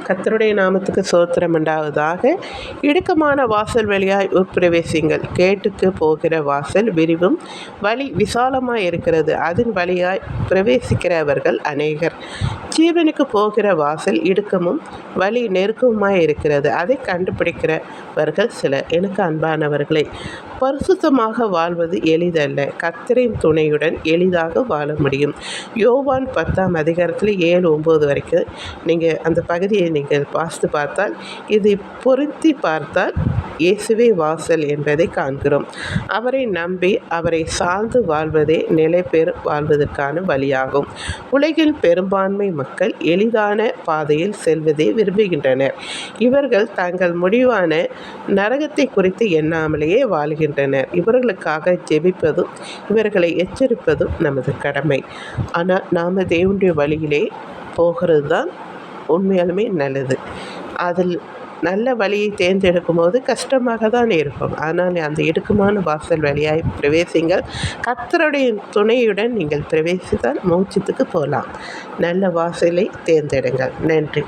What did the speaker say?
கர்த்தருடைய நாமத்துக்கு சோத்திரம் உண்டாவதாக. இடுக்கமான வாசல் வழியாய் உட்பிரவேசிங்கள். கேட்டுக்கு போகிற வாசல் விரிவும் வழி விசாலமாய் இருக்கிறது, அதன் வழியாய் பிரவேசிக்கிறவர்கள் அநேகர். ஜீவனுக்கு போகிற வாசல் இடுக்கமும் வழி நெருக்கமுமாய் இருக்கிறது, அதை கண்டுபிடிக்கிறவர்கள் சிலர். எனக்கு அன்பானவர்களே, பரிசுத்தமாக வாழ்வது எளிதல்ல. கர்த்தரின் துணையுடன் எளிதாக வாழ முடியும். யோவான் 10ஆம் அதிகாரத்தில் 7-9 வரைக்கும் நீங்கள் அந்த பகுதியை நீங்கள் வாசித்து பார்த்தால், இதை பொருத்தி பார்த்தால் இயேசுவே வாசல் என்பதை காண்கிறோம். அவரை நம்பி அவரை சார்ந்து வாழ்வதே நிலை பெறு வாழ்வதற்கான வழியாகும். உலகில் பெரும்பான்மை மக்கள் எளிதான பாதையில் செல்வதை விரும்புகின்றனர். இவர்கள் தங்கள் முடிவான நரகத்தை குறித்து எண்ணாமலேயே வாழ்கின்றனர். இவர்களுக்காக ஜெபிப்பதும் இவர்களை எச்சரிப்பதும் நமது கடமை. ஆனால் நாம் தேவனுடைய வழியிலே போகிறது தான் உண்மையாலுமே நல்லது. அதில் நல்ல வழியை தேர்ந்தெடுக்கும் போது கஷ்டமாக தான் இருக்கும். ஆனால் அந்த இடுக்கமான வாசல் வழியாய் பிரவேசிங்கள். கர்த்தருடைய துணையுடன் நீங்கள் பிரவேசித்தால் மோட்சத்துக்கு போகலாம். நல்ல வாசலை தேர்ந்தெடுங்கள். நன்றி.